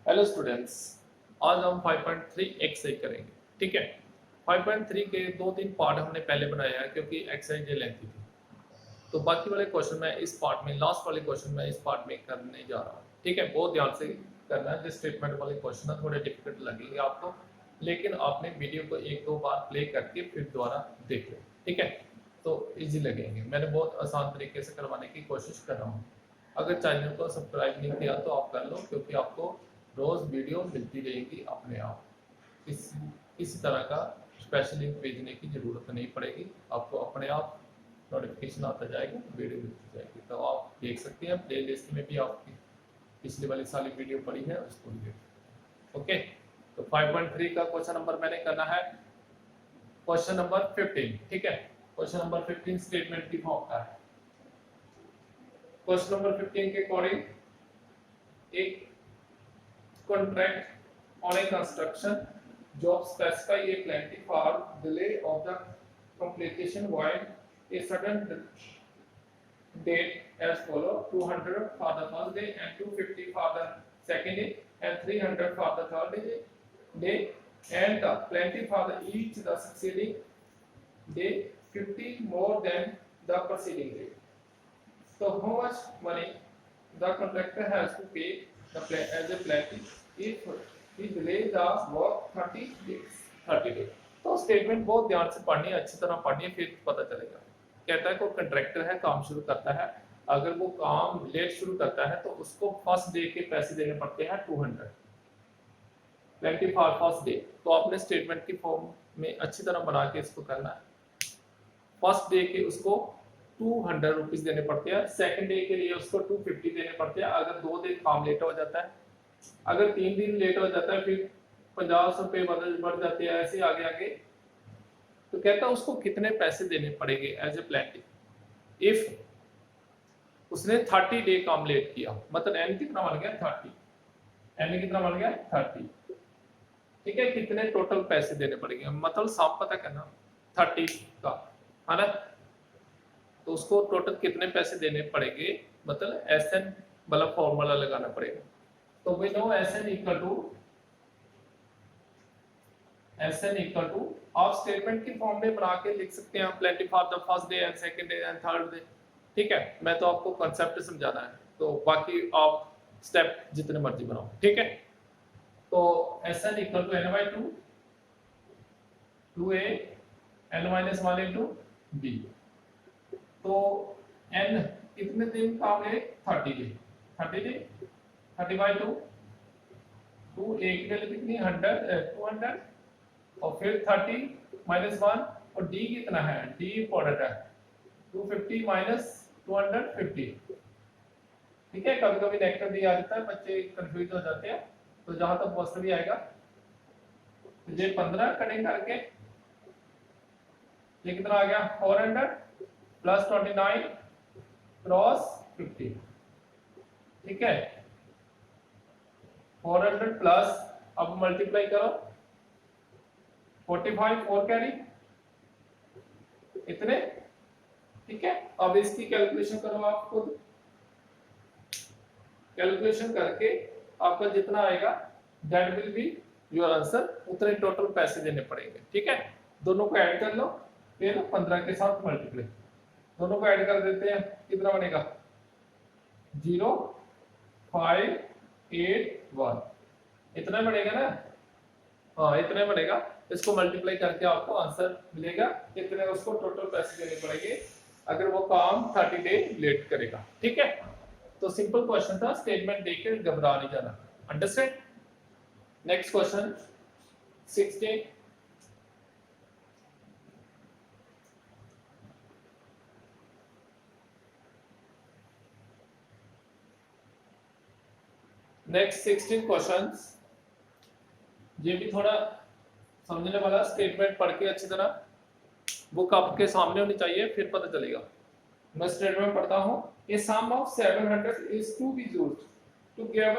Hello students, आज हम 5.3 exercise करेंगे। ठीक है, 5.3 के 2-3 पार्ट हमने पहले बनाया है क्योंकि एक्सरसाइज ये लेंथी थी। तो बाकी वाले क्वेश्चन मैं इस पार्ट में, लास्ट वाले क्वेश्चन मैं इस पार्ट में करने जा रहा हूँ। ठीक है, बहुत ध्यान से करना है। जो स्टेटमेंट वाले क्वेश्चन है थोड़े डिफिकल्ट लगेंगे आपको, लेकिन आपने वीडियो को 1-2 बार प्ले करके फिर दोबारा देख लो। ठीक है, तो इजी लगेंगे। मैंने बहुत आसान तरीके से करवाने की कोशिश कर रहा हूँ। अगर चैनल को सब्सक्राइब नहीं किया तो आप कर लो, क्योंकि आपको रोज वीडियो मिलती रहेगी अपने आप। किसी तरह का स्पेशल लिंक भेजने की जरूरत नहीं पड़ेगी, आपको अपने आप नोटिफिकेशन आता जाएगा, वीडियो मिलती जाएगी, तो आप देख सकते हैं। प्ले लिस्ट में भी आपकी पिछली वाली सारी वीडियो पड़ी है, उसको भी देख। ओके, तो 5.3 का क्वेश्चन नंबर मैंने करना है क्वेश्चन नंबर 15। ठीक है, क्वेश्चन नंबर 15 स्टेटमेंट की फॉर्म का है। क्वेश्चन नंबर 15 के अकॉर्डिंग एक contract on a construction job specify a plenty for delay of the completion while a certain date as follow: 200 for the first day and 250 for the second day and 300 for the third day and the plenty for the each the succeeding day 50 more than the preceding day. So how much money the contractor has to pay as a plenty if he delay the work 30 days 30 days। तो statement बहुत ध्यान से पढ़नी है, अच्छी तरह पढ़नी है, फिर पता चलेगा। कहता है कोई कंट्रैक्टर है, काम शुरू करता है। अगर वो काम लेट शुरू करता है तो उसको फर्स्ट डे के पैसे देने पड़ते हैं 200, प्लेंटी फॉर फर्स्ट डे। तो आपने स्टेटमेंट की फॉर्म में अच्छी तरह बना के इसको करना है। फर्स्ट डे के उसको 200 रुपीज देने पड़ते हैं, सेकंड डे के लिए उसको 250 देने पड़ते हैं अगर 2 दिन काम लेट हो जाता है। अगर 3 दिन लेट हो जाता है फिर 50 रुपए बढ़ जाते हैं, ऐसे आगे आगे। तो कहता है उसको कितने पैसे देने पड़ेंगे एज ए प्लेंटी इफ उसने 30 डे काम लेट किया। मतलब एन कितना बन गया 30, एन कितना बन गया 30। ठीक है, कितने टोटल पैसे देने पड़ेंगे, मतलब साफ पता करना 30 का है ना। तो उसको टोटल कितने पैसे देने पड़ेंगे, मतलब एस एन वाला फॉर्मूला लगाना पड़ेगा। तो we know S N equal to आप स्टेटमेंट की फॉर्म में बना के लिख सकते हैं plenty for the first day and second day and third day. ठीक है, मैं तो आपको कांसेप्ट समझाना है, तो बाकी आप स्टेप जितने मर्जी बनाओ। ठीक है, तो S N equal to N by 2 2a n minus 1 into b। तो n कितने दिन काम है 30 डे 30 बाई 2 2 a की वैल्यू कितनी 100 200 और फिर 30 माइनस 1 और d कितना है, d इंपॉर्टेंट है 250 माइनस 250। ठीक है, कभी कभी नेगेटिव डी आ जाता है, बच्चे कंफ्यूज हो जाते हैं। तो जहां तक पॉजिटिव भी आएगा ये 15 कटिंग करके ये कितना आ गया 400 प्लस 29 क्रॉस 50। ठीक है, 400 प्लस अब मल्टीप्लाई करो 45 4 कैरी इतने। ठीक है, अब इसकी कैलकुलेशन करो, आप खुद कैलकुलेशन करके आपका जितना आएगा that will be your answer, उतने टोटल पैसे देने पड़ेंगे। ठीक है, दोनों को ऐड कर लो, फिर 15 के साथ मल्टीप्लाई, दोनों को ऐड कर देते हैं, कितना बनेगा 0581 इतना बनेगा ना। हाँ इतने बनेगा, इसको मल्टीप्लाई करके आपको आंसर मिलेगा कितने उसको टोटल पैसे देने पड़ेंगे अगर वो काम 30 डे लेट करेगा। ठीक है, तो सिंपल क्वेश्चन था, स्टेटमेंट देखकर घबरा नहीं जाना। Understand. Next question 16। Next 16 questions, ये भी थोड़ा समझने वाला, स्टेटमेंट पढ़ के अच्छी तरह बुक आपके सामने होनी चाहिए, फिर पता चलेगा। मैं स्टेटमेंट पढ़ता हूँ। A sum of 700 is to be used to give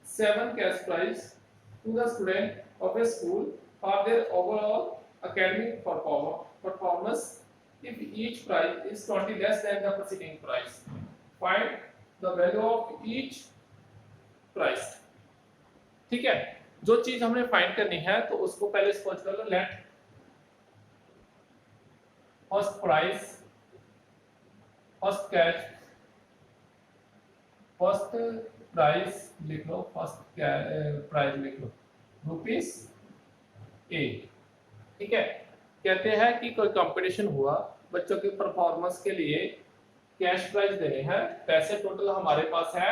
7 cash prize to the student of a school for their overall academic performance if each prize is 20 less than the preceding prize. Find the value of each price. ठीक है, जो चीज हमने find करनी है तो उसको पहले सपोज कर लो, let first price, first cash, first price लिख लो, फर्स्ट प्राइस लिख लो रुपीस ए। ठीक है, कहते हैं कि कोई कंपटीशन हुआ, बच्चों के परफॉर्मेंस के लिए कैश प्राइस देने हैं, पैसे टोटल हमारे पास है,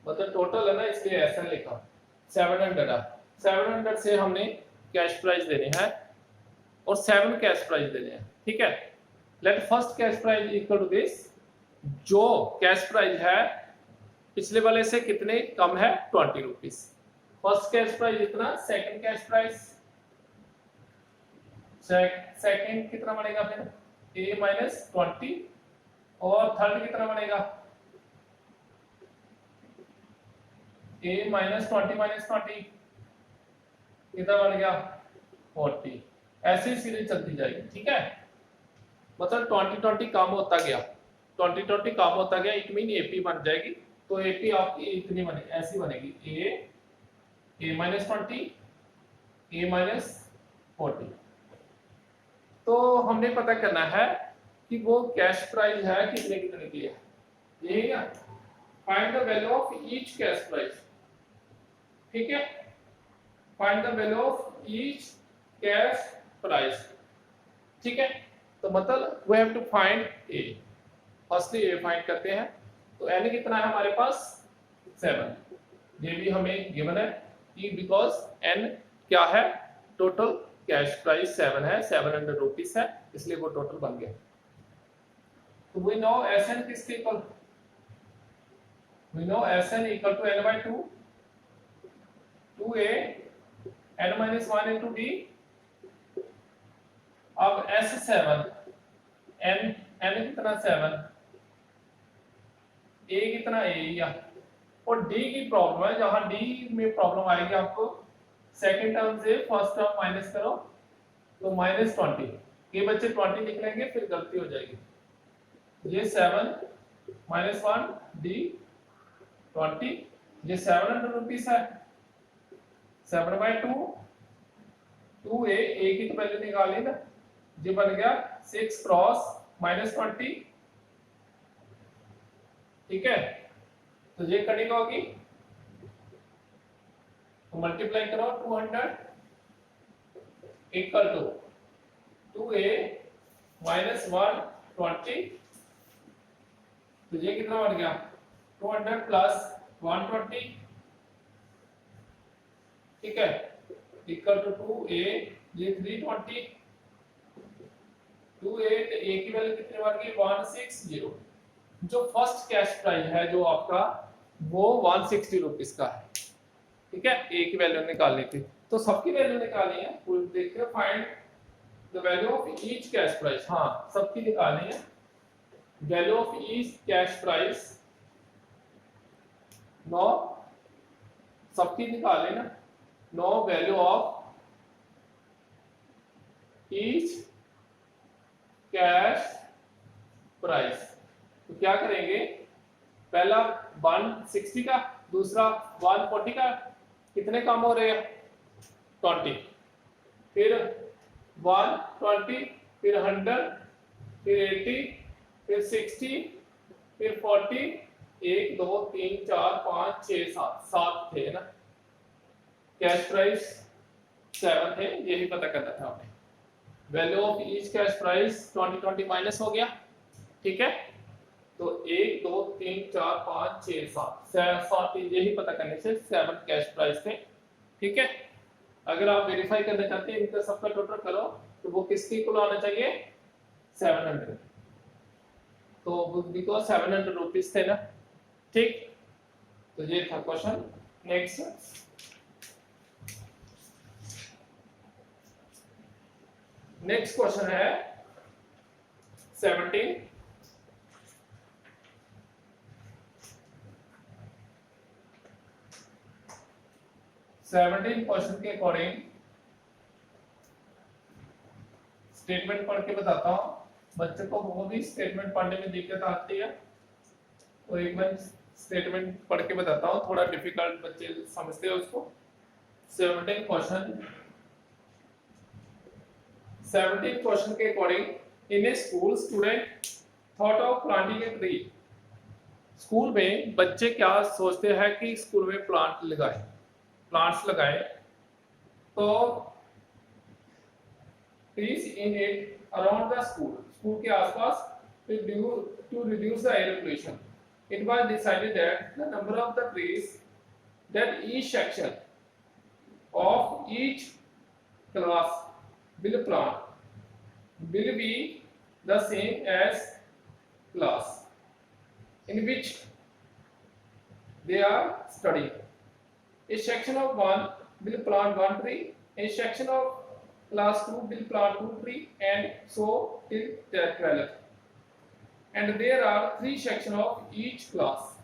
मतलब टोटल है ना, इसलिए ऐसा लिखा 700 है, 700 से हमने कैश प्राइस देने हैं और 7 कैश प्राइस देने हैं। ठीक है, let first cash price equal to this, जो कैश प्राइस है पिछले वाले से कितने कम है, 20 रुपीज। फर्स्ट कैश प्राइस इतना, सेकंड कैश प्राइस, सेकंड कितना बनेगा फिर a माइनस 20, और थर्ड कितना बनेगा a माइनस 20 माइनस 20 कितना बन गया 40। ऐसे ही सीरीज चलती जाएगी। ठीक है, मतलब 20 कम होता गया, 20 कम होता गया, इट मीन एपी बन जाएगी। तो एपी आपकी इतनी बनेगी, ऐसी बनेगी a माइनस 20 a माइनस 40। तो हमने पता करना है कि वो कैश प्राइस है कितने कितने की है, यही ना, find the value of each cash price. ठीक है, find the value of each cash price. ठीक है, तो मतलब we have to find A, firstly A find करते हैं। तो एन कितना है हमारे पास 7, ये भी हमें गिवन है कि बिकॉज एन क्या है, टोटल कैश प्राइस 7 है, 700 रुपीस है, इसलिए वो टोटल बन गया। तो वी नो एस एन किसके equal, we know S N equal to N by 2, 2a n minus 1 into D. अब S7 n कितना 7, a कितना a या, और d की प्रॉब्लम है, जहां d में प्रॉब्लम आएगी आपको सेकंड टर्म से फर्स्ट टर्म माइनस करो तो माइनस 20, ये बच्चे 20 लिख लेंगे फिर गलती हो जाएगी। ये 7 माइनस 1 d 20, ये 700 रुपीस है, 7 बाई 2 2a, a की तो वैल्यू निकाली ना, ये बन गया 6 क्रॉस माइनस 20। ठीक है, तो ये कटिंग होगी, तो मल्टीप्लाई करो 200 इक्वल टू 2a माइनस 120, तो ये कितना बन गया 200 प्लस 120। ठीक है, इक्वल टू 2a, ये 320, 2a, a की वैल्यू कितने बन गई 160। जो फर्स्ट कैश प्राइस है जो आपका, वो 160 रुपीस का है। ठीक है, a की वैल्यू निकालनी थी, तो सबकी वैल्यू निकालनी है, पूरी देखिए find the value of each cash price. हाँ, सबकी निकालनी है, value of each cash price, no सबकी निकाले ना, no value of each cash price. तो क्या करेंगे, पहला 160 का, दूसरा 140 का, कितने काम हो रहे हैं 20, फिर 120, फिर 100, फिर 80, फिर 60, फिर 40, 1 2 3 4 5 6 7 थे ना, कैश प्राइस 7 थे, यही पता करना था हमें। Value of each cash price 20 minus हो गया। ठीक है, तो 1 2 3 4 5 6 7 यही पता करने से 7 कैश प्राइस थे। ठीक है, अगर आप वेरीफाई करना चाहते हैं इनका सबका टोटल करो तो वो किसके इक्वल आना चाहिए 700, तो बिकॉज 700 रुपीस थे ना। ठीक, तो ये था क्वेश्चन। नेक्स्ट क्वेश्चन है 17। क्वेश्चन के अकॉर्डिंग स्टेटमेंट पढ़ के बताता हूं, बच्चे को वो भी स्टेटमेंट पढ़ने में दिक्कत आती है, तो एक बार स्टेटमेंट पढ़ के बताता हूँ, थोड़ा डिफिकल्ट बच्चे समझते हैं उसको। 17 क्वेश्चन के according in A school student thought of planting a tree. School में बच्चे क्या सोचते हैं कि स्कूल में प्लांट्स लगाएं। तो trees in it around the school के आसपास to reduce the air pollution. It was decided that the number of the trees that each section of each class will plant will be the same as class in which they are studying. A section of one will plant one tree, a section of class 2 will plant 2 trees, and so till 12. And there are 3 sections of each class.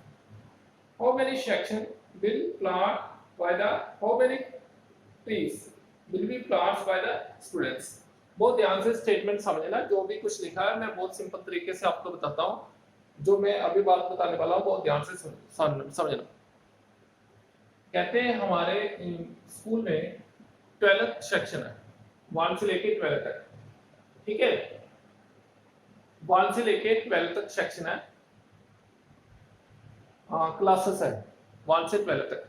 How many sections will plant by the how many trees will be planted by the students? बहुत ध्यान से statement समझना, जो भी कुछ लिखा है मैं बहुत सिंपल तरीके से आपको बताता हूँ, जो मैं अभी बात बताने वाला हूँ बहुत ध्यान से समझना। कहते हैं हमारे स्कूल में 12 सेक्शन है, 1 से लेके 12 तक, ठीक है। 1 से लेके 12 तक सेक्शन है, क्लासेस है 1 से 12 तक।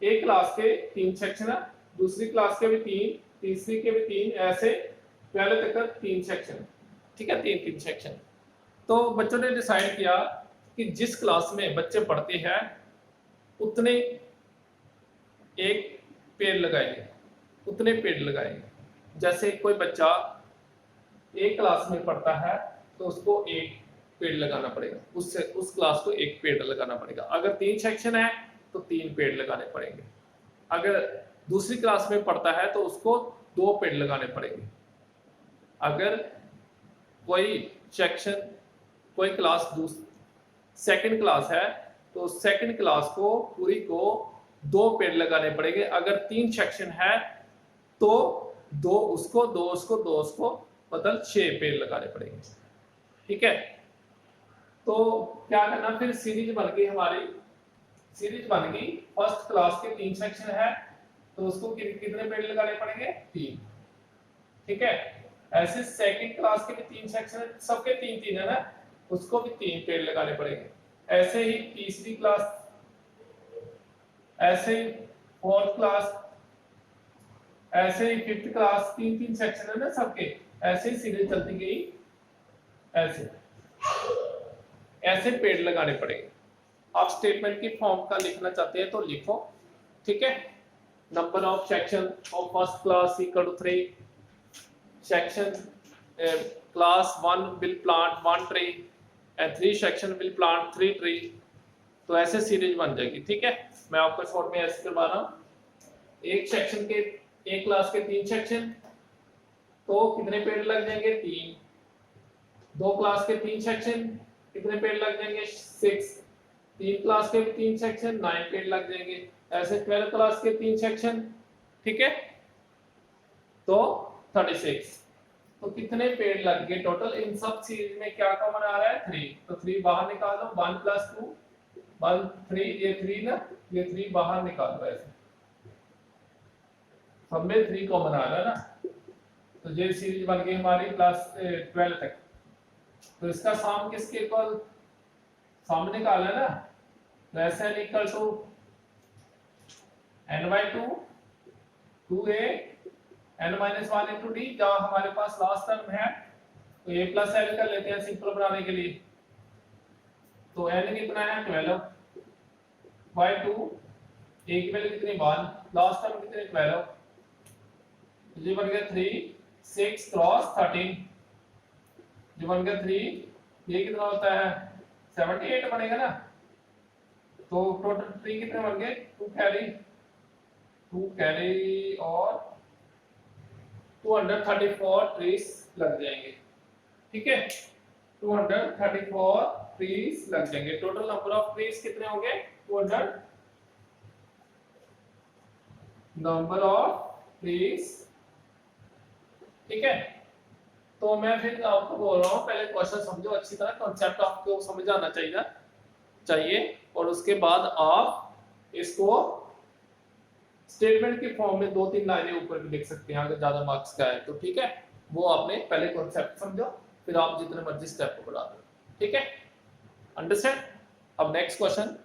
एक क्लास के 3 सेक्शन है, दूसरी क्लास के भी 3, तीसरी के भी 3, ऐसे 12 तक का 3 सेक्शन, ठीक है, 3 सेक्शन। तो बच्चों ने डिसाइड किया कि जिस क्लास में बच्चे पढ़ते हैं उतने एक पेड़ लगाएंगे, जैसे कोई बच्चा एक क्लास में पढ़ता है तो उसको एक पेड़ लगाना पड़ेगा, उस क्लास को एक पेड़ लगाना पड़ेगा। अगर 3 सेक्शन है तो 3 पेड़ लगाने पड़ेंगे। अगर दूसरी क्लास में पढ़ता है तो उसको 2 पेड़ लगाने पड़ेंगे। अगर कोई क्लास सेकंड क्लास है तो सेकंड क्लास को पूरी को 2 पेड़ लगाने पड़ेंगे। अगर 3 सेक्शन है तो 2 उसको मतलब 6 पेड़ लगाने पड़ेंगे, ठीक है। तो क्या करना, फिर सीरीज बन गई। फर्स्ट क्लास के 3 सेक्शन है तो उसको कितने पेड़ लगाने पड़ेंगे? 3, ठीक है। ऐसे सेकंड क्लास के भी 3 सेक्शन है, सबके 3 है ना, उसको भी 3 पेड़ लगाने पड़ेंगे। ऐसे ही तीसरी क्लास, ऐसे ही फोर्थ क्लास, ऐसे ही फिफ्थ क्लास, 3 सेक्शन है ना सबके, ऐसे ही सीरीज चलती गई। ऐसे पेड़ लगाने पड़ेंगे। आप स्टेटमेंट की फॉर्म का लिखना चाहते हैं तो लिखो, ठीक है। Number of section of first class equal to 3 section, class 1 will plant 1 tree and 3 section will plant 3 tree. तो ऐसे सीरीज बन जाएगी, ठीक है। मैं आपको शॉर्ट में ऐसे करवा रहा हूँ। एक क्लास के 3 सेक्शन तो कितने पेड़ लग जाएंगे? 3। 2 क्लास के 3 सेक्शन कितने पेड़ लग जाएंगे? 6। 3 क्लास के 3 सेक्शन 9 पेड़ लग जाएंगे। ऐसे 12 क्लास के 3 सेक्शन, ठीक है, तो 36। तो कितने पेड़ लग गए टोटल? इन सब सीरीज में क्या कॉमन आ रहा है? 3। तो 3 बाहर निकाल दो, 1 + 2 1 3, ये 3 ना, ये 3 बाहर निकाल दो। ऐसे सब में 3 कॉमन आ रहा है ना, तो ये सीरीज बन गई हमारी क्लास 12 तक। तो इसका सम किसके इक्वल? सम निकाला है ना, तो N equal to n/2 2a n-1 into D. जहां हमारे पास लास्ट टर्म है तो a + l कर लेते हैं सिंपल बनाने के लिए। तो n कितना है? 12/2, a की वैल्यू कितनी? 1, लास्ट टर्म कितनी? 12। ये बन गया 3, 6 क्रॉस 13, जो बन गया 3। ये कितना होता है? 78 बनेगा ना। तो टोटल ट्री कितने बन गए? 2 कैरी और 234 ट्रीज लग जाएंगे, ठीक है। 234 ट्रीज लग जाएंगे। टोटल नंबर ऑफ ट्रीज कितने होंगे? 200 नंबर ऑफ ट्रीज, ठीक है। तो मैं फिर आपको बोल रहा हूँ, पहले क्वेश्चन समझो अच्छी तरह, कॉन्सेप्ट आपको समझ आना चाहिए। चाहिए और उसके बाद आप इसको स्टेटमेंट के फॉर्म में 2-3 लाइनें ऊपर भी लिख सकते हैं अगर ज्यादा मार्क्स का है तो, ठीक है। वो आपने पहले कॉन्सेप्ट समझो, फिर आप जितने मर्जी स्टेप को बढ़ा दो, ठीक है, अंडरस्टैंड। अब next question,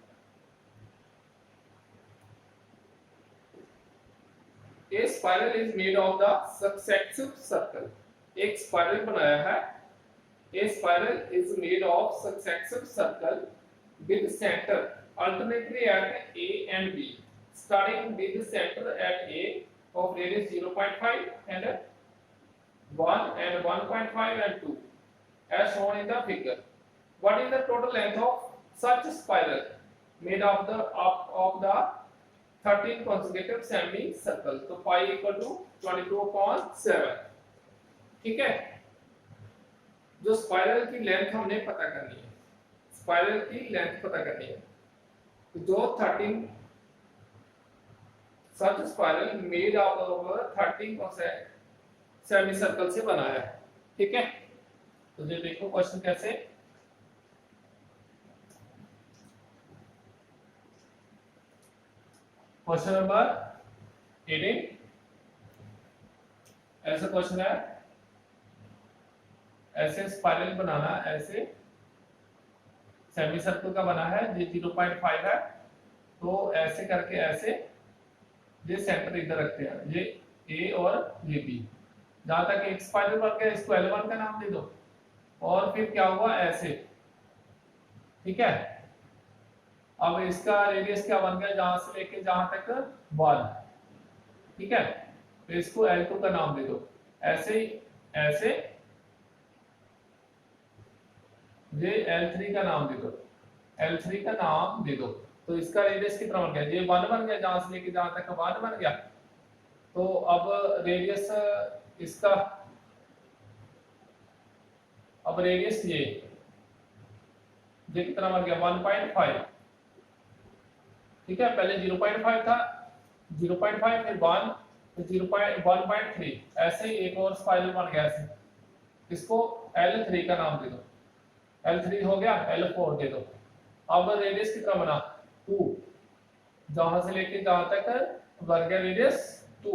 a spiral is made of the successive circle. एक स्पाइरल बनाया है, a spiral is made of successive circle with center alternately at A and B, starting with the center at A of radius 0.5 and 1 and 1.5 and 2 as shown in the figure. What is the total length of such spiral made of the 13 consecutive semicircle? तो pi equal to 22/7, ठीक है। जो spiral की length हमने पता करनी है, spiral की लेंथ पता करनी है, तो जो 13 such spiral made of 13 semi circle से बना है, ठीक है। तो ये देखो क्वेश्चन कैसे, क्वेश्चन नंबर 18 ऐसा क्वेश्चन है, ऐसे स्पाइरल बनाना, ऐसे सेमी सर्कल का बना है, ये 0.5 है, तो ऐसे करके ऐसे ये सेंटर इधर रखते हैं, ये ए और ये बी, जहां तक एक स्पाइरल बन गया इसको L1 का नाम दे दो, और फिर क्या हुआ ऐसे, ठीक है। अब इसका रेडियस क्या बन गया, जहां से लेके जहां तक 1, ठीक है, तो इसको L2 का नाम दे दो, ऐसे ही ऐसे ये L3 का नाम दे दो, L3 का नाम दे दो, तो इसका रेडियस कितना बन गया, ये 1 बन गया, जहां से लेके जहां तक 1 बन गया। तो अब रेडियस इसका, अब रेडियस ये कितना बन गया 1.5, ठीक है। पहले 0.5 था, 0.5 फिर 1 फिर 1.3, ऐसे ही एक और स्पाइरल बन गया ऐसे, इसको L3 का नाम दे दो, L3 हो गया, L4 दे दो। अब रेडियस कितना बना 2, जहां से लेके जहां तक बन गया रेडियस 2,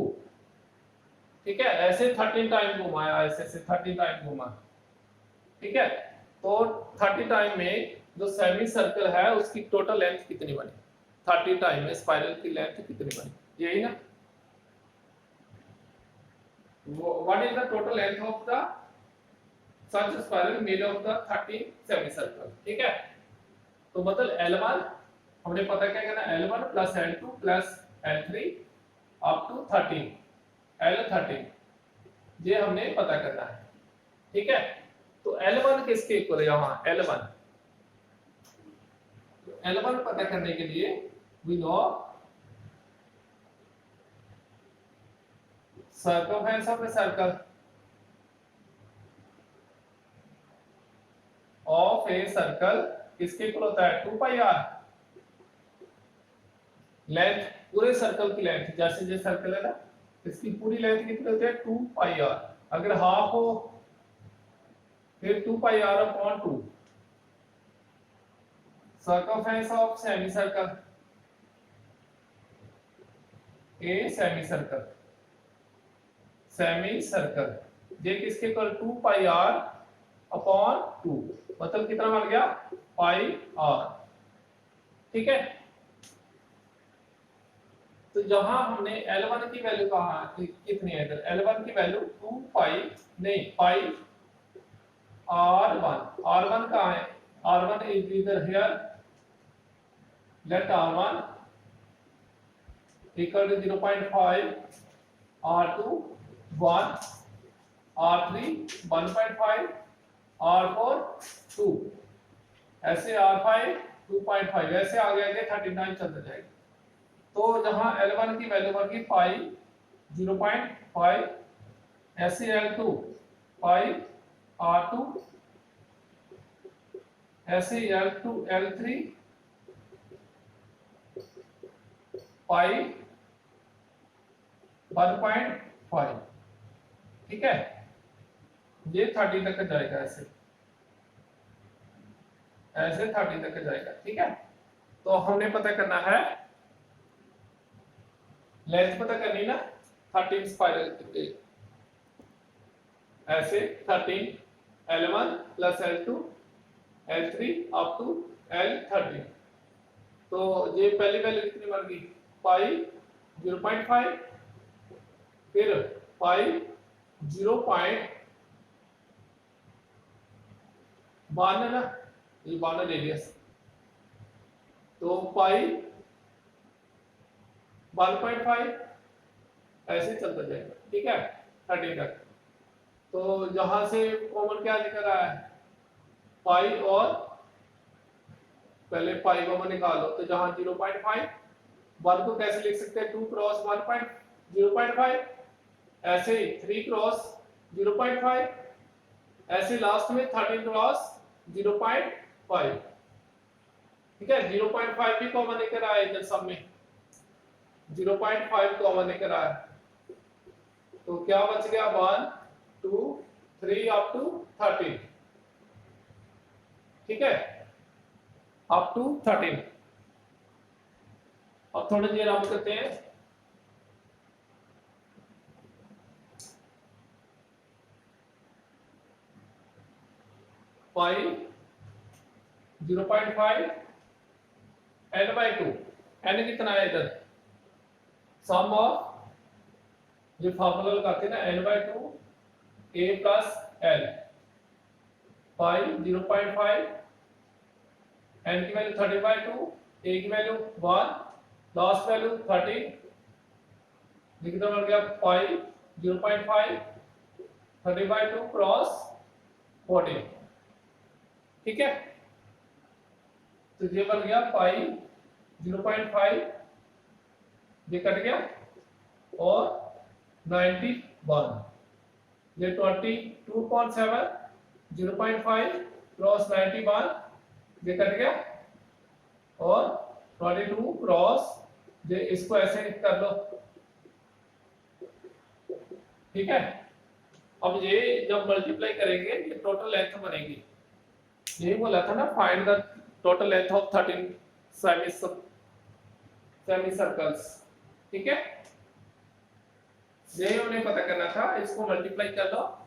ठीक है। ऐसे 13 टाइम घुमाया, ऐसे से 13 टाइम घुमा, ठीक है। तो 30 टाइम में जो सेमी सर्कल है उसकी टोटल लेंथ कितनी बनी, 30 टाइम में स्पाइरल की लेंथ कितनी बनी, यही ना। What is the total length of the such spiral made of the 13 semicircle, ठीक है। तो मतलब L1 हमने पता क्या करना, L1 plus L2 plus L3 up to 13 L13, ये हमने पता करना है, ठीक है। तो L1 किसके इक्वल है, यहाँ L1, L1 पता करने के लिए we know circumference of a circle of a circle किसके इक्वल होता है 2 पाई r, लेंथ पूरे सर्कल की लेंथ, जैसे ये सर्कल है ना इसकी पूरी लेंथ कितनी होती है 2 पाई r, अगर हाफ हो फिर 2 पाई r upon 2, circumference of semi circle, a semi circle, semi circle ये किसके इक्वल 2 पाई r अपॉन 2, मतलब कितना बन गया पाई r, ठीक है। तो जहां हमने L1 की वैल्यू कहा कितनी है, इधर L1 की वैल्यू 2 पाई नहीं पाई R1 कहाँ है, R1 इज इधर here, late R1 equal to 0.5, R2 1, R3 1.5, R4 2, ऐसे R5 2.5, ऐसे आगे आगे 39 चलते जाएगा। तो जहां L1 की वैल्यू बन गई पाई 0.5, ऐसे L2 पाई R2, ऐसे L2 L3 पाई 1.5, ठीक है। ये 30 तक जाएगा, ऐसे ऐसे 30 तक जाएगा, ठीक है। तो हमने पता करना है लेंथ पता करनी ना 13 स्पाइरल की। ऐसे 13 L1 plus L2 L3 up to L13। तो ये पहली वैल्यू कितनी बन गई पाई 0.5, फिर पाई 0.52 ना, ये 52 रेडियस, तो पाई 1.5 ऐसे चलता जाएगा। ठीक है 13 तक। तो जहां से कॉमन क्या निकल रहा है पाई, और पहले पाई कॉमन निकालो, तो जहां 0.5 1 को कैसे लिख सकते हैं 2 क्रॉस 1.0.5, ऐसे ही 3 क्रॉस 0.5, ऐसे लास्ट में 13 क्रॉस 0.5। ठीक है 0.5 भी कॉमन निकल आया इधर सब में, 0.5 कॉमन निकल आया, तो क्या बच गया 1 2 3 अप टू 13। ठीक है अप टू 13। अब थोड़ी देर हम करते हैं पाई 0.5 n/2, n कितना है इधर सम ऑफ जो फार्मूला लगाते हैं ना n/2 a plus l, pi 0.5, n की वैल्यू 30/2, a की वैल्यू 1, लास्ट वैल्यू 30, कितना बन गया पाई 0.5 30/2 क्रॉस 14। ठीक है तो ये बन गया पाई 0.5, ये कट गया, और 91, ये 22.7 0.5 क्रॉस 91, ये कट गया, और 22 क्रॉस, ये इसको ऐसे कर लो। ठीक है अब ये जब मल्टीप्लाई करेंगे ये टोटल लेंथ बनेगी। यही बोला था ना find the total length of 13 semi circles. ठीक है यही हमने पता करना था, इसको मल्टीप्लाई कर लो,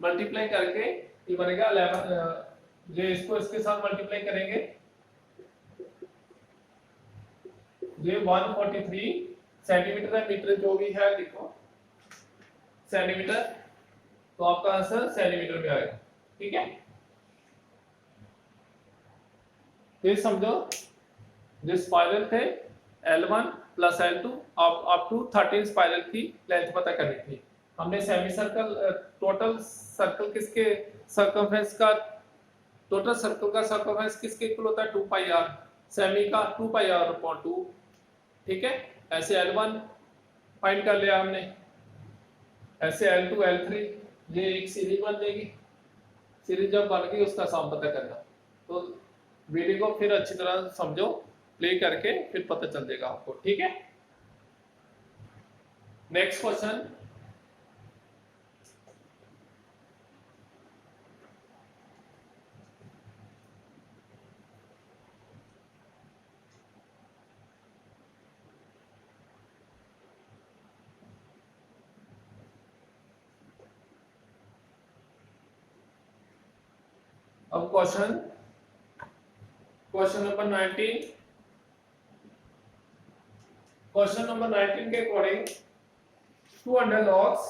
मल्टीप्लाई करके ये बनेगा 11, ये इसको इसके साथ मल्टीप्लाई करेंगे, ये 143 सेंटीमीटर है, मीटर जो भी है लिखो सेंटीमीटर, तो आपका आंसर सेंटीमीटर में आएगा। ठीक है ये समझो जो स्पाइरल थे L1 plus L2 up to 13 spiral की लेंथ पता करनी थी। हमने सेमी सर्कल टोटल सर्कल किसके सर्कमफेरेंस का, टोटल सर्कल का सर्कमफेरेंस किसके इक्वल होता है 2 पाई r, सेमी का 2 पाई r/2। ठीक है ऐसे L1 फाइंड कर लिया हमने, ऐसे L2 L3, ये एक सीरीज बन जाएगी, सीरीज जब बन गई उसका सम पता करना। तो वीडियो को फिर अच्छी तरह समझो, प्ले करके फिर पता चल जाएगा आपको। ठीक है नेक्स्ट क्वेश्चन, अब क्वेश्चन नंबर 19, क्वेश्चन नंबर 19 के according 200 logs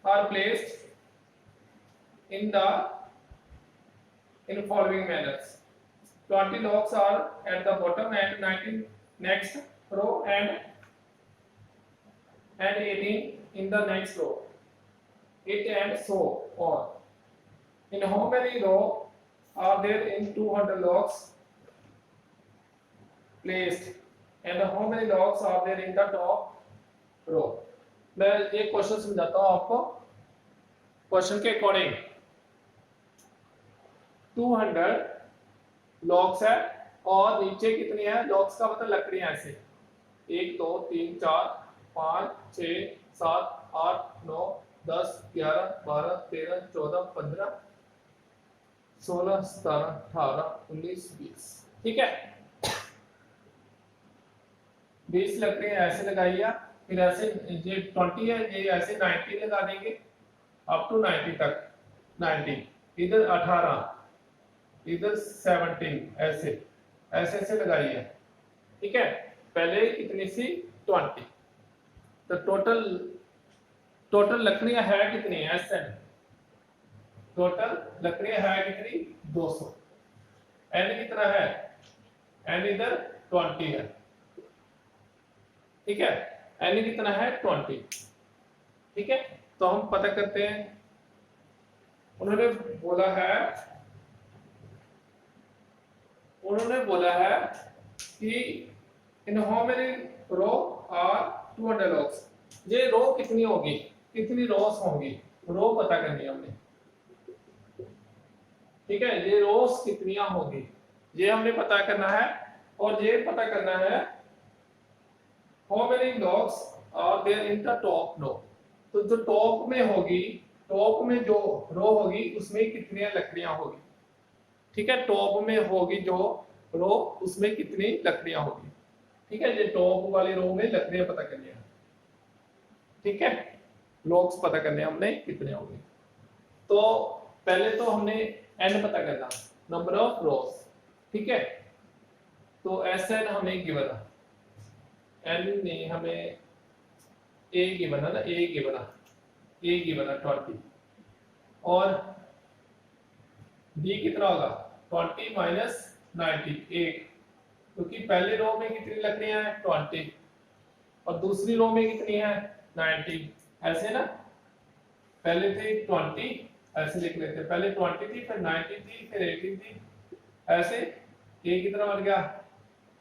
are placed in following manners. 20 logs are at the bottom and 19 next row and 18 in the next row, it and so on. In how many rows are there in 200 logs placed and how many logs are there in the top row? मैं ये question समझाता हूँ आपको। Question के according 200 logs है और नीचे कितनी है लॉग्स का मतलब लकड़ियां ऐसे 1 2 3 4 5 6 7 8 9 10 11 12 13 14 15 16 17 18 19 20। ठीक है, 20 लकड़ियां ऐसे लगाइए, फिर ऐसे ये 20 है, ये ऐसे 90 लगा देंगे अप टू 90 तक, 90 इधर 18 इधर 17 ऐसे ऐसे ऐसे लगाइए। ठीक है, पहले कितनी सी 20, तो टोटल लकड़ियां है कितनी है एसएन, टोटल लकड़ियां है कितनी 200। एन कितना है, एन इधर 20 है। ठीक है, एन कितना है 20। ठीक है, तो हम पता करते हैं। उन्होंने बोला है कि in how many row are 200 logs, ये रो कितनी होगी, कितनी रोस होंगी, रो पता करनी है हमने। ठीक है, ये रोस कितनियां होगी ये हमने पता करना है, और ये पता करना है how many logs are there in the top row. तो जो टॉप में होगी, टॉप में जो रो होगी उसमें कितनी लकड़ियां होगी। ठीक है, टॉप में होगी जो रो उसमें कितनी लकड़ियां होगी। ठीक है, ये टॉप वाली रो में लकड़ियां पता करनी है। ठीक है, लॉग्स पता करने हमने कितने होंगे। तो पहले तो हमने एन पता करना, नंबर ऑफ रोज। ठीक है, तो एस एन हमें गिवन है, एन ने हमें ए गिवन है ना, ए गिवन है 20, और डी कितना होगा 20 माइनस 90 8, क्योंकि पहले रो में कितनी लकड़ियां हैं 20 और दूसरी रो में कितनी है 90, ऐसे ना, पहले थे 20 ऐसे लिख लेते, पहले 20 थी फिर 90 थी फिर 18 थी, ऐसे ए कितना बन गया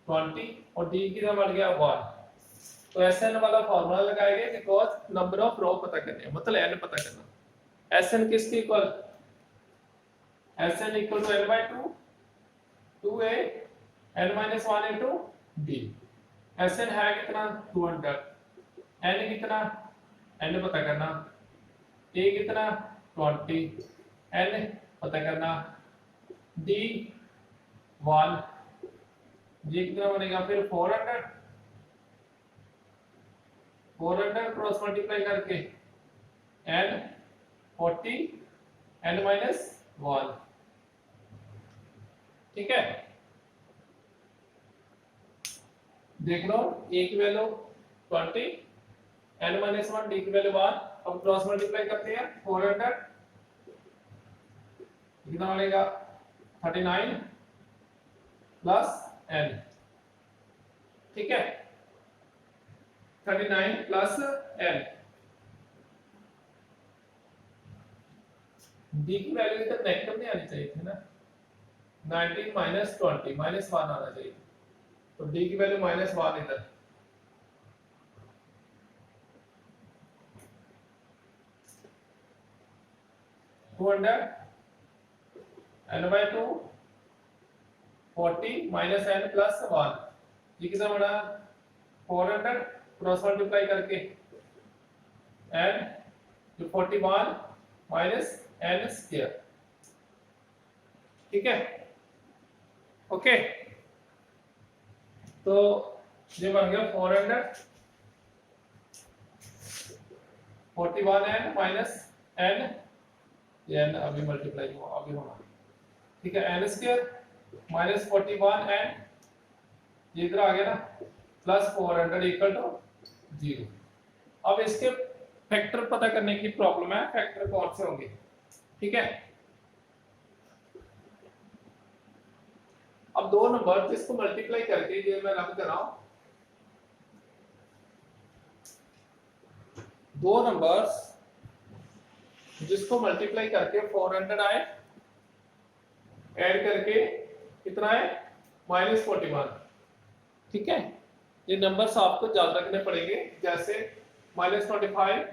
20 और डी कितना बन गया 1। तो एसएन वाला फार्मूला लगाएंगे बिकॉज़ नंबर ऑफ रो पता करने है, मतलब एन पता करना। एसएन किसके equal, S N equal to N by 2 2a n minus 1 into d। S N है कितना 200, n कितना, n पता करना, a कितना 20, n पता करना, d 1, ये कितना बनेगा फिर 400 क्रॉस मल्टीप्लाई करके n 40 n माइनस 1। ठीक है, देख लो a की वैल्यू 20 n माइनस 1 d की वैल्यू 1। अब क्रॉस मल्टीप्लाई करते हैं 400 कितना बनेगा 39 प्लस n। ठीक है, 39 प्लस n, d की वैल्यू इधर नेगेटिव नहीं आनी चाहिए थी ना, 19 माइनस 20 माइनस 1 आना चाहिए, तो d की वैल्यू माइनस 1 इधर। n by 2 40 minus n plus 1, ये कितना बड़ा 400 क्रॉस मल्टीप्लाई करके n जो 41 माइनस n स्क्वायर। ठीक है, ओके, तो ये बन गया 400 41 n माइनस n, ये n अभी मल्टीप्लाई हुआ अभी होना। ठीक है, n स्क्वायर माइनस 41 n, ये इधर आ गया ना, प्लस 400 इक्वल टू 0। अब इसके फैक्टर पता करने की प्रॉब्लम है, फैक्टर कौन से होंगे। ठीक है, अब दो नंबर जिसको मल्टीप्लाई करके ये मैं रब कर रहा हूं, दो नंबर्स जिसको मल्टीप्लाई करके 400 आए, ऐड करके कितना है -41। ठीक है, ये नंबर्स आपको याद रखने पड़ेंगे, जैसे -25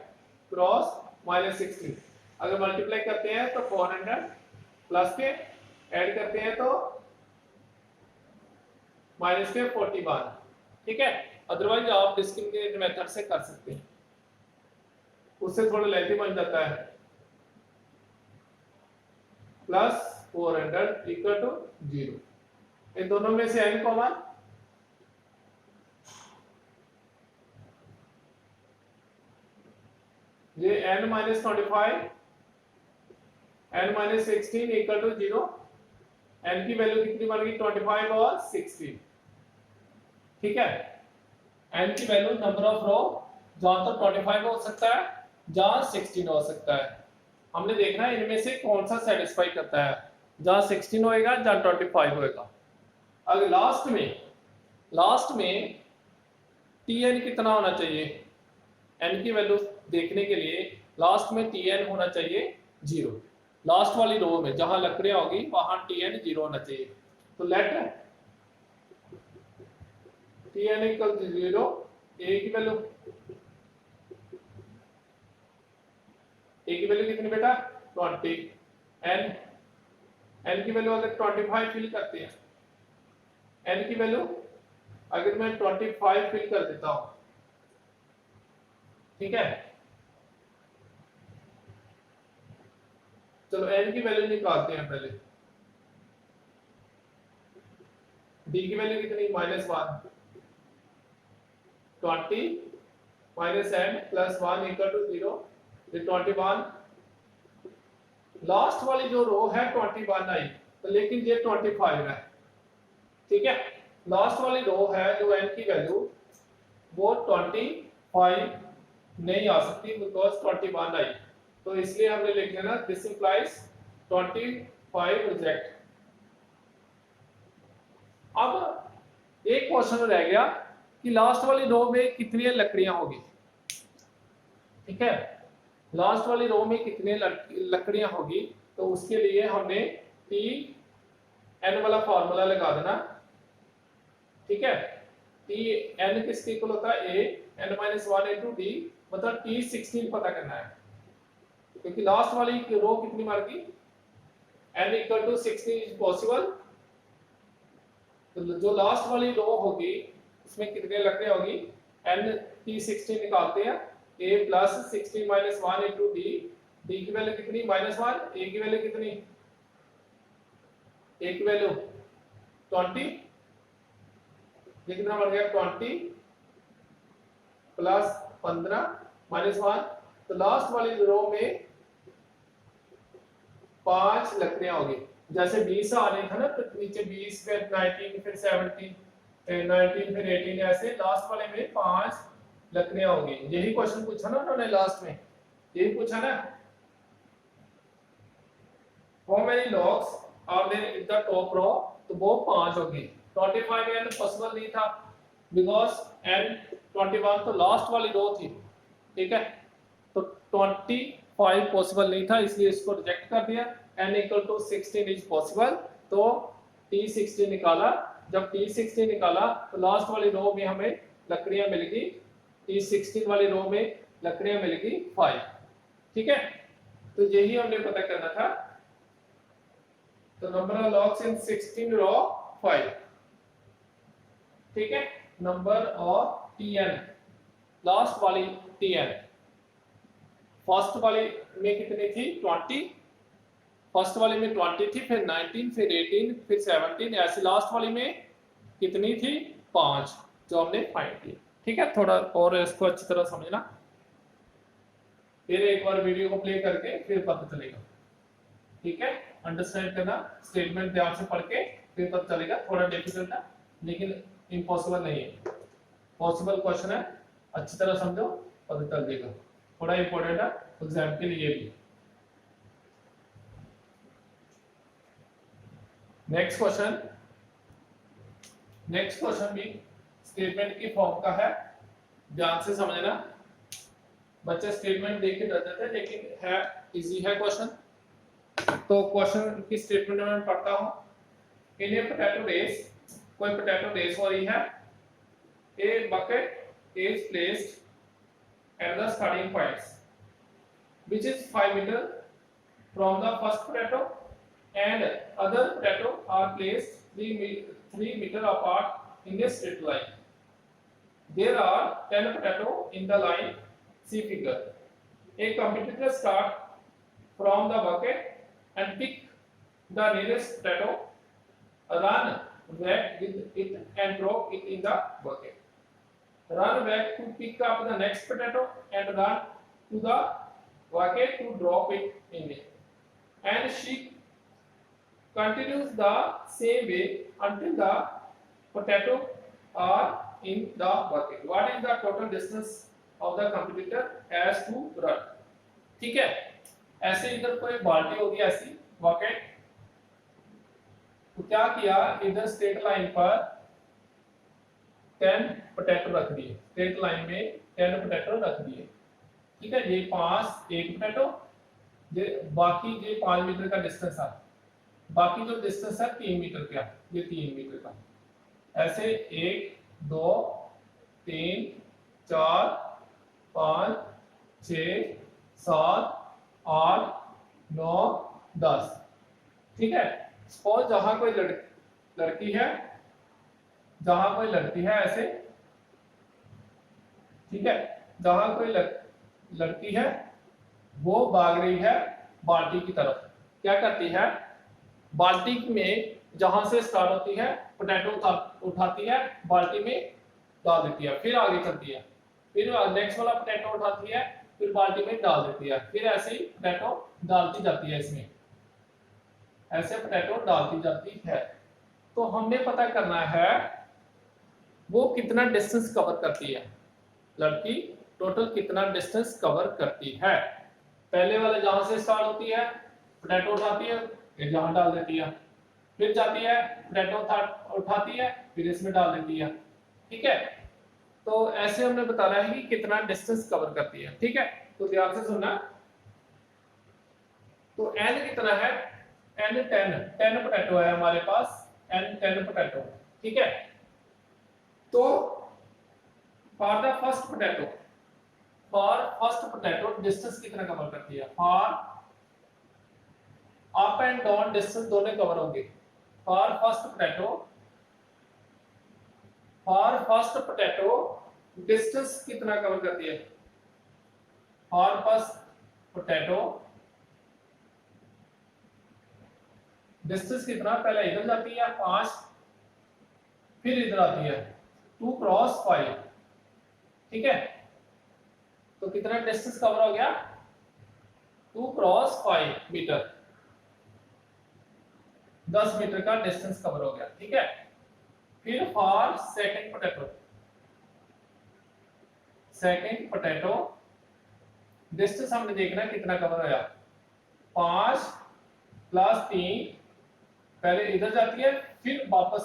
क्रॉस -16, अगर मल्टीप्लाई करते हैं तो 400 प्लस के ऐड करते हैं तो माइनस के 41। ठीक है, अदरवाइज आप डिस्क्रिमिनेट मेथड से कर सकते हैं, उससे थोड़ा लेंथी बन जाता है। Plus 400 equal to 0। इन दोनों में से n कॉमन, ये n minus 25 n minus 16 equal to 0। n की वैल्यू कितनी बन गई 25 और 16। ठीक है, n की वैल्यू नंबर ऑफ रो जहां तक 25 हो सकता है जहां 16 हो सकता है। हमने देखना है इनमें से कौन सा सेटिस्फाई करता है, जहां 16 होएगा जहां 25 होएगा। अगर लास्ट में tn कितना होना चाहिए, n की वैल्यू देखने के लिए लास्ट में tn होना चाहिए 0। लास्ट वाली रो में जहां लकड़ियां होगी वहां tn 0 होना चाहिए। तो let tn equal to 0, a की वैल्यू कितनी बेटा 20, n की वैल्यू अगर 25 फिल करते हैं, n की वैल्यू अगर मैं 25 फिल कर देता हूं, ठीक है, चलो n की वैल्यू निकालते हैं पहले। d की वैल्यू कितनी -1, 20 minus n plus 1 equal to 0, ये 21। लास्ट वाली जो रो है 21 आई, तो लेकिन ये 25 है। ठीक है, लास्ट वाली रो है जो n की वैल्यू वो 25 नहीं आ सकती बिकॉज 21 आई, तो इसलिए हमने लिख लेना दिस इंप्लाइज 25 रिजेक्ट। अब एक क्वेश्चन रह गया कि लास्ट वाली रो में कितनी लकड़ियां होगी। ठीक है, लास्ट वाली रो में कितनी लकड़ियां होगी, तो उसके लिए हमने टी एन वाला फॉर्मूला लगा देना। ठीक है, टी एन किसके इक्वल होता है A N minus 1 into D, मतलब टी 16 पता करना है क्योंकि लास्ट वाली रो कितनी मार गई N equal to 16 is possible. तो जो लास्ट वाली रो होगी उसमें कितने लकड़ियां होगी, एन टी 16 निकालते हैं, a plus 16 minus 1 into D, D की वैल्यू कितनी -1, a की वैल्यू कितनी, a की वैल्यू 20, ये कितना बन गया 20 प्लस 15 माइनस 1, तो लास्ट वाली रो में 5 लकड़ियां होगी। जैसे 20 आने था ना, तो नीचे 20 फिर 19 फिर 17 19 फिर 18, ऐसे लास्ट वाले में 5 लकड़ियां होगी। यही क्वेश्चन पूछा ना उन्होंने लास्ट में, यही पूछा ना, how many logs are there in the top row, तो वो 5 होगी। 25 n पॉसिबल नहीं था बिकॉज n 21 तो लास्ट वाली रो थी। ठीक है, तो 25 पॉसिबल नहीं था इसलिए इसको रिजेक्ट कर दिया। n equal to 16 is possible, तो t16 निकाला। जब t16 निकाला तो लास्ट वाली रो में हमें लकड़ियां मिलेगी, t16 वाली रो में लकड़ियां मिलेगी 5। ठीक है, तो यही हमने पता करना था। तो नंबर ऑफ लॉग्स इन 16 रो 5। ठीक है, नंबर ऑफ tn, लास्ट वाली tn, फर्स्ट वाली में कितनी थी 20, फर्स्ट वाली में 20 थी, फिर 19 फिर 18 फिर 17, ऐसे लास्ट वाली में कितनी थी 5 जो हमने फाइंड की। ठीक है, थोड़ा और इसको अच्छी तरह समझना, फिर एक बार वीडियो को प्ले करके फिर पता चलेगा। ठीक है, अंडरस्टैंड करना, स्टेटमेंट ध्यान से पढ़ के फिर पता चलेगा। थोड़ा डिफिकल्ट है लेकिन इम्पॉसिबल नहीं है, पॉसिबल क्वेश्चन है, अच्छी तरह समझो पता चल जाएगा। थोड़ा इंपॉर्टेंट है एग्जाम के लिए भी। नेक्स्ट क्वेश्चन भी स्टेटमेंट की फॉर्म का है, ध्यान से समझना। बच्चे स्टेटमेंट देख के डर जाते हैं लेकिन है इजी है क्वेश्चन। तो क्वेश्चन की स्टेटमेंट में पढ़ता हूं। इन ए पोटैटो रेस, कोई पोटैटो रेस हो रही है, a bucket is placed at the starting points which is 5 meter from the first potato and other potato are placed 3 meter apart in a straight line. There are 10 potato in the line, see figure. A competitor start from the bucket and pick the nearest potato, run back with it and drop it in the bucket. Run back to pick up the next potato and run to the bucket to drop it in it. And she continues the same way until the potato are in the bucket. What is the total distance of the competitor has to run? ठीक है, ऐसे इधर कोई बाल्टी होगी ऐसी bucket, तो क्या किया, इधर स्ट्रेट लाइन पर 10 पोटैटो रख दिए, स्ट्रेट लाइन में 10 पोटैटो रख दिए, ठीक है। ये 5 एक पोटैटो, बाकी ये 5 मीटर का डिस्टेंस है, बाकी जो डिस्टेंस है 3 मीटर का, ये 3 मीटर का, ऐसे 1 2 3 4 5 6 7 8 9 10, ठीक है। सपोज जहां कोई लड़की है, जहां कोई लड़की है ऐसे, ठीक है, जहां कोई लड़की है वो भाग रही है बाल्टी की तरफ, क्या करती है, बाल्टी में जहां से स्टार्ट होती है पोटैटो उठाती है, बाल्टी में डाल देती है, फिर आगे चलती है, फिर नेक्स्ट वाला पोटैटो उठाती है, फिर बाल्टी में डाल देती है, फिर ऐसे ही पोटैटो डालती जाती है, इसमें ऐसे पोटैटो डालती जाती है। तो हमने पता करना है वो कितना डिस्टेंस कवर करती है, लड़की टोटल कितना डिस्टेंस कवर करती है। पहले वाला जहां से स्टार्ट होती है पोटैटो उठाती है, फिर जहां डाल देती है, फिर जाती है पोटैटो उठाती है, फिर इसमें डाल देती है, ठीक है। तो ऐसे हमने बताना है कि कितना डिस्टेंस कवर करती है, ठीक है। तो ध्यान से सुनना, तो n कितना है, n 10 पोटैटो है हमारे पास, n 10 पोटैटो, ठीक है। तो for the first potato distance कितना कवर करती है, for up and down distance दोनों कवर होंगे। फॉर फर्स्ट पोटैटो डिस्टेंस कितना कवर करती है, फॉर फर्स्ट पोटैटो डिस्टेंस कितना, पहले इधर जाती है 5, फिर इधर आती है 2 क्रॉस 5, ठीक है। तो कितना डिस्टेंस कवर हो गया, 2 क्रॉस 5 मीटर, 10 मीटर का डिस्टेंस कवर हो गया, ठीक है। फिर फॉर सेकंड पोटैटो डिस्टेंस हमने देखना कितना कवर होया, 5 + 3, पहले इधर जाती है फिर वापस,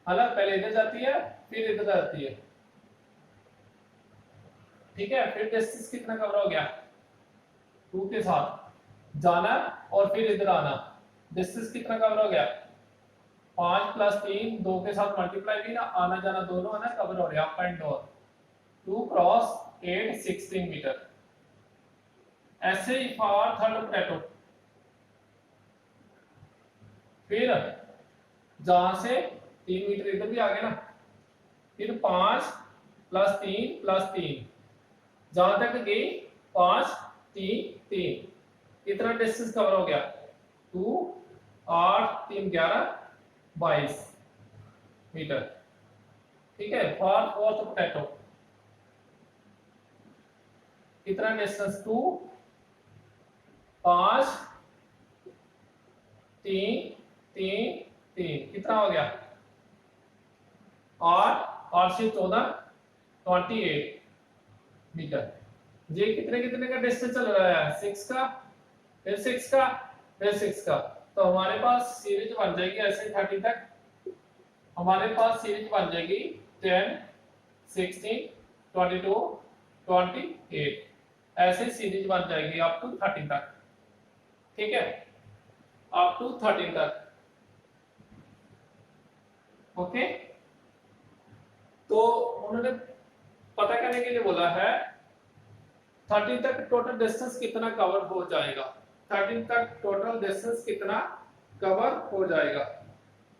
हालांकि पहले इधर जाती है फिर इधर जाती है, ठीक है। फिर डिस्टेंस कितना कवर हो गया, 2 के साथ जाना और फिर इधर आना, डिस्टेंस कितना कवर हो गया, 5 + 3, 2 के साथ मल्टीप्लाई भी ना, आना जाना दोनों है ना, कवर हो रहा है, up and down, 2 cross 8 16 metre. ऐसे ही फॉर थर्ड पोटैटो, फिर जहां से 3 मीटर इधर भी आ गए ना, फिर 5 + 3 + 3, जहां तक गई 5 3 3, कितना डिस्टेंस कवर हो गया, 2 8 3 11 22 मीटर, ठीक है। फॉर फोर्थ पोटैटो कितना डिस्टेंस, 2 5 3 3 3, कितना हो गया, 8 से 14 28 मीटर। ये कितने का डिस्टेंस चल रहा है, 6 का, फिर 6 का, फिर 6 का। तो हमारे पास सीरीज बन जाएगी ऐसे 30 तक, हमारे पास सीरीज बन जाएगी 10 16 22 28, ऐसे सीरीज बन जाएगी अप टू 30 तक, ठीक है, अप टू 13 तक, ओके। तो उन्होंने पता करने के लिए बोला है 13 तक टोटल डिस्टेंस कितना कवर हो जाएगा, 13 तक टोटल डिस्टेंस कितना कवर हो जाएगा,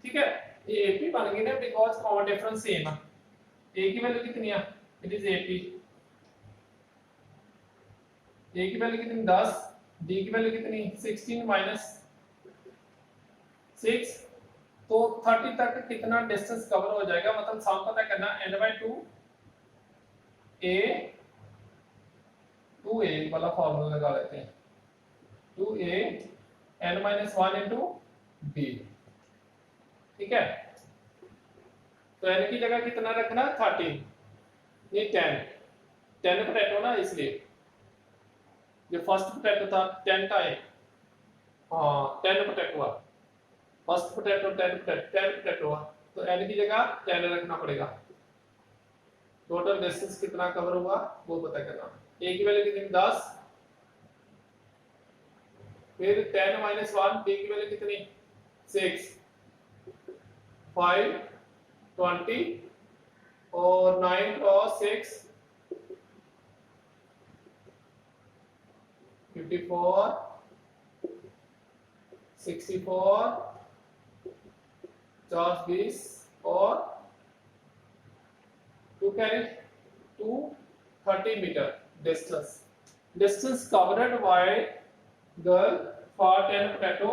ठीक है। ये एपी बन गई ना, बिकॉज कॉमन डिफरेंस सेम है, ए की वैल्यू कितनी है, इट इज एपी, ए की वैल्यू कितनी 10, डी की वैल्यू कितनी 16 - 6, तो 30 तक कितना डिस्टेंस कवर हो जाएगा, मतलब सम पता करना n/2 a 2a वाला फॉर्मूला लगा लेते हैं, 2a n-1 into b, ठीक है। तो n की जगह कितना रखना, 13 नहीं 10 पोटैटो ना, इसलिए जो फर्स्ट पोटैटो था 10 था, हाँ 10 पोटैटो हुआ, फर्स्ट पोटैटो 10 पोटैटो हुआ, तो n की जगह 10 रखना पड़ेगा। टोटल डिस्टेंस कितना कवर हुआ वो पता करना। a की वैल्यू कितनी 10, फिर 10 - 1, b की वैल्यू कितनी 6, 5 20 और 9 क्रॉस 6 54 64 50 20 और 2 carry 230 metre distance covered by girl for 10 potato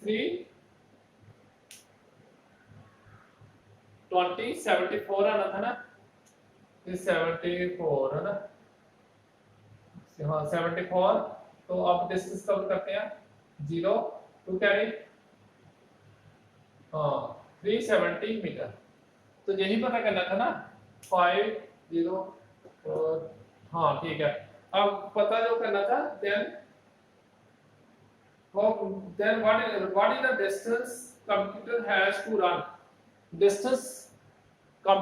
3 20 74 आना था ना, 74 है ना, हाँ 74। तो अब डिस्टेंस कवर करते हैं 0 2 कैरी, हाँ 370 मीटर। तो यही पता करना था ना 5 0 और हाँ ठीक है। अब पता जो करना था then what is the distance computer has to run, distance for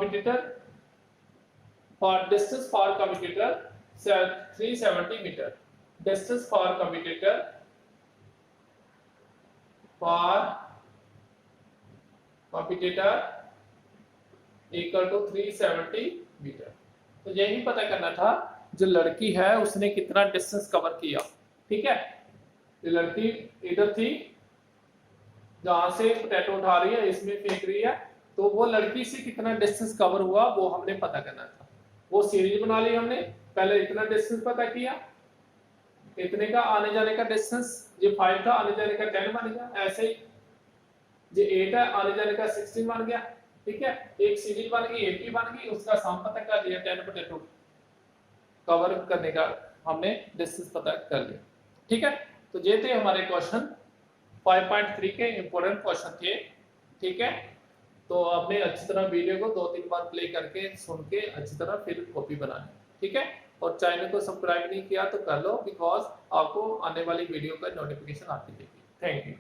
commutator 370 meter, distance for commutator equal to 370 metre. तो यही पता करना था जो लड़की है उसने कितना डिस्टेंस कवर किया, ठीक है। ये लड़की इधर थी, जहां से पोटैटो उठा रही है इसमें फेंक रही है, तो वो लड़की से कितना डिस्टेंस कवर हुआ वो हमने पता करना था। वो सीरीज बना ली हमने, पहले इतना डिस्टेंस पता किया, इतने का आने जाने का डिस्टेंस, ये 5 था आने जाने का 10 बन गया, ऐसे ही ये 8 है आने जाने का 16 बन गया, ठीक है। एक सीरीज बन गई, 80 बन गई, उसका सम पता कर लिया, 10 पोटैटो कवर करने का हमने डिस्टेंस पता कर लिया, ठीक है। तो ये थे हमारे क्वेश्चन 5.3 के इंपॉर्टेंट क्वेश्चन थे, ठीक है। तो आपने अच्छी तरह वीडियो को 2-3 बार प्ले करके सुन के अच्छी तरह फिर कॉपी बनानी, ठीक है। और चैनल को सब्सक्राइब नहीं किया तो कर लो, बिकॉज आपको आने वाली वीडियो का नोटिफिकेशन आती रहेगी। Thank you.